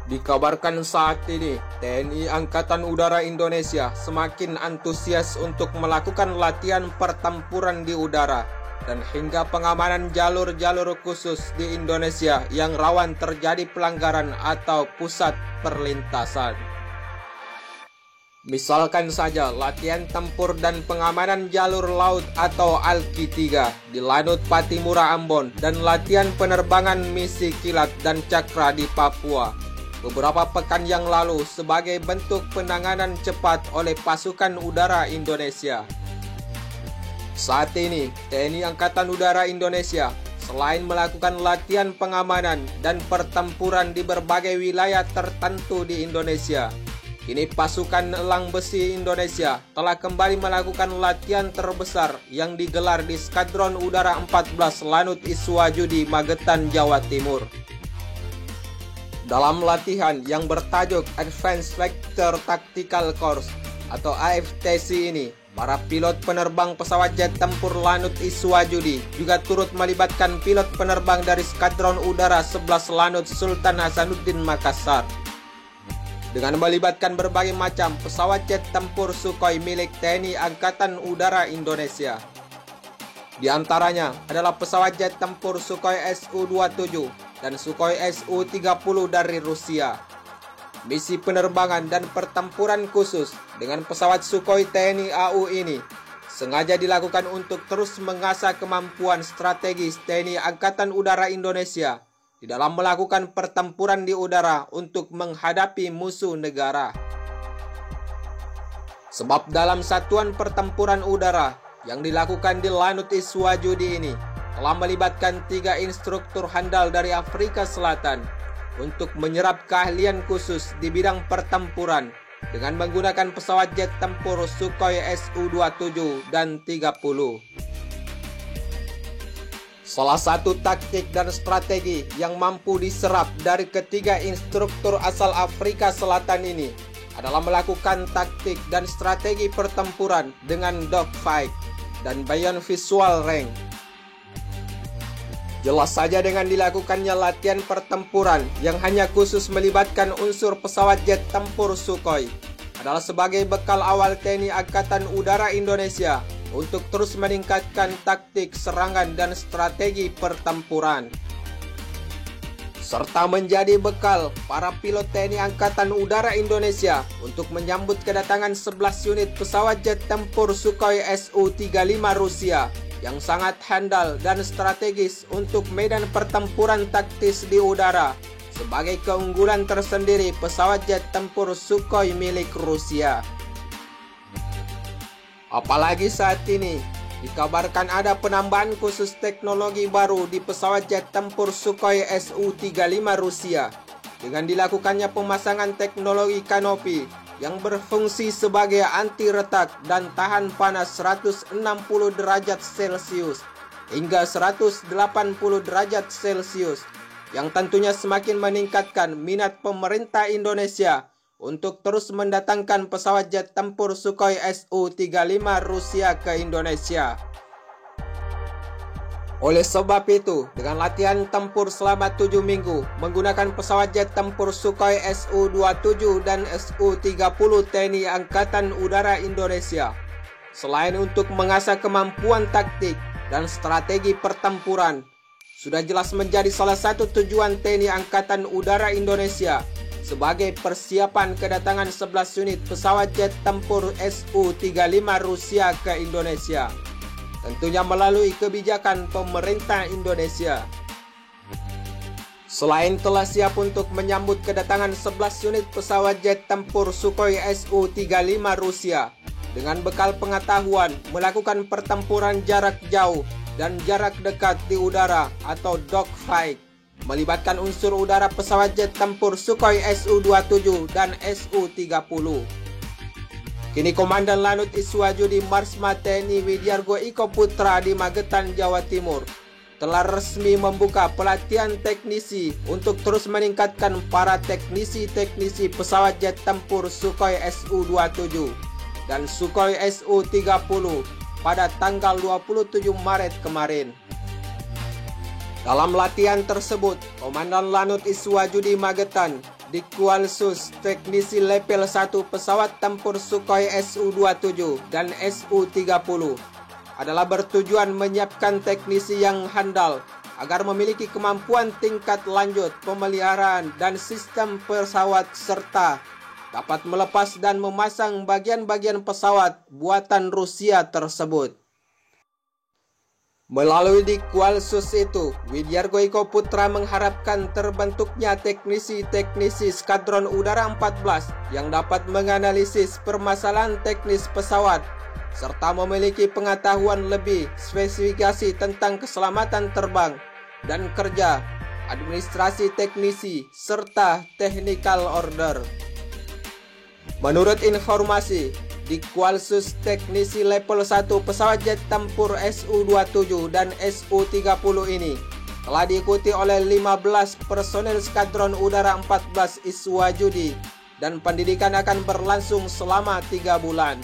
Dikabarkan saat ini, TNI Angkatan Udara Indonesia semakin antusias untuk melakukan latihan pertempuran di udara dan hingga pengamanan jalur-jalur khusus di Indonesia yang rawan terjadi pelanggaran atau pusat perlintasan. Misalkan saja latihan tempur dan pengamanan jalur laut atau ALKI 3 di Lanut Patimura Ambon dan latihan penerbangan misi kilat dan cakra di Papua beberapa pekan yang lalu sebagai bentuk penanganan cepat oleh pasukan udara Indonesia. Saat ini, TNI Angkatan Udara Indonesia selain melakukan latihan pengamanan dan pertempuran di berbagai wilayah tertentu di Indonesia, kini pasukan Elang Besi Indonesia telah kembali melakukan latihan terbesar yang digelar di Skadron Udara 14 Lanut Isuwaju Magetan, Jawa Timur. Dalam latihan yang bertajuk Advanced Vector Tactical Course atau AFTC ini, para pilot penerbang pesawat jet tempur Lanut Isuwaju juga turut melibatkan pilot penerbang dari Skadron Udara 11 Lanut Sultan Hasanuddin Makassar. Dengan melibatkan berbagai macam pesawat jet tempur Sukhoi milik TNI Angkatan Udara Indonesia. Di antaranya adalah pesawat jet tempur Sukhoi Su-27 dan Sukhoi Su-30 dari Rusia. Misi penerbangan dan pertempuran khusus dengan pesawat Sukhoi TNI AU ini sengaja dilakukan untuk terus mengasah kemampuan strategis TNI Angkatan Udara Indonesia di dalam melakukan pertempuran di udara untuk menghadapi musuh negara. Sebab dalam satuan pertempuran udara yang dilakukan di Lanut Isuwaju ini telah melibatkan 3 instruktur handal dari Afrika Selatan untuk menyerap keahlian khusus di bidang pertempuran dengan menggunakan pesawat jet tempur Sukhoi Su-27 dan 30. Salah satu taktik dan strategi yang mampu diserap dari ketiga instruktur asal Afrika Selatan ini adalah melakukan taktik dan strategi pertempuran dengan dogfight dan beyond visual range. Jelas saja dengan dilakukannya latihan pertempuran yang hanya khusus melibatkan unsur pesawat jet tempur Sukhoi adalah sebagai bekal awal TNI Angkatan Udara Indonesia untuk terus meningkatkan taktik serangan dan strategi pertempuran, serta menjadi bekal para pilot TNI Angkatan Udara Indonesia untuk menyambut kedatangan 11 unit pesawat jet tempur Sukhoi Su-35 Rusia yang sangat handal dan strategis untuk medan pertempuran taktis di udara sebagai keunggulan tersendiri pesawat jet tempur Sukhoi milik Rusia. Apalagi saat ini dikabarkan ada penambahan khusus teknologi baru di pesawat jet tempur Sukhoi Su-35 Rusia dengan dilakukannya pemasangan teknologi kanopi yang berfungsi sebagai anti retak dan tahan panas 160 derajat Celcius hingga 180 derajat Celcius yang tentunya semakin meningkatkan minat pemerintah Indonesia untuk terus mendatangkan pesawat jet tempur Sukhoi Su-35 Rusia ke Indonesia. Oleh sebab itu, dengan latihan tempur selama 7 minggu menggunakan pesawat jet tempur Sukhoi Su-27 dan Su-30 TNI Angkatan Udara Indonesia, selain untuk mengasah kemampuan taktik dan strategi pertempuran, sudah jelas menjadi salah satu tujuan TNI Angkatan Udara Indonesia sebagai persiapan kedatangan 11 unit pesawat jet tempur Su-35 Rusia ke Indonesia, tentunya melalui kebijakan pemerintah Indonesia. Selain telah siap untuk menyambut kedatangan 11 unit pesawat jet tempur Sukhoi Su-35 Rusia dengan bekal pengetahuan melakukan pertempuran jarak jauh dan jarak dekat di udara atau dogfight, melibatkan unsur udara pesawat jet tempur Sukhoi Su-27 dan Su-30. Kini Komandan Lanut Isuwaju Marsma TNI Widyargo Iko Putra di Magetan, Jawa Timur telah resmi membuka pelatihan teknisi untuk terus meningkatkan para teknisi-teknisi pesawat jet tempur Sukhoi Su-27 dan Sukhoi Su-30 pada tanggal 27 Maret kemarin. Dalam latihan tersebut, Komandan Lanut Isuwaju Magetan di Kualsus teknisi level 1 pesawat tempur Sukhoi Su-27 dan Su-30 adalah bertujuan menyiapkan teknisi yang handal agar memiliki kemampuan tingkat lanjut pemeliharaan dan sistem pesawat serta dapat melepas dan memasang bagian-bagian pesawat buatan Rusia tersebut. Melalui di Kualsus itu, Widyargo Iko Putra mengharapkan terbentuknya teknisi-teknisi Skadron Udara 14 yang dapat menganalisis permasalahan teknis pesawat serta memiliki pengetahuan lebih spesifikasi tentang keselamatan terbang dan kerja, administrasi teknisi, serta technical order. Menurut informasi, di Kualsus teknisi level 1 pesawat jet tempur Su-27 dan Su-30 ini telah diikuti oleh 15 personel Skadron Udara 14 Iswajudi dan pendidikan akan berlangsung selama 3 bulan.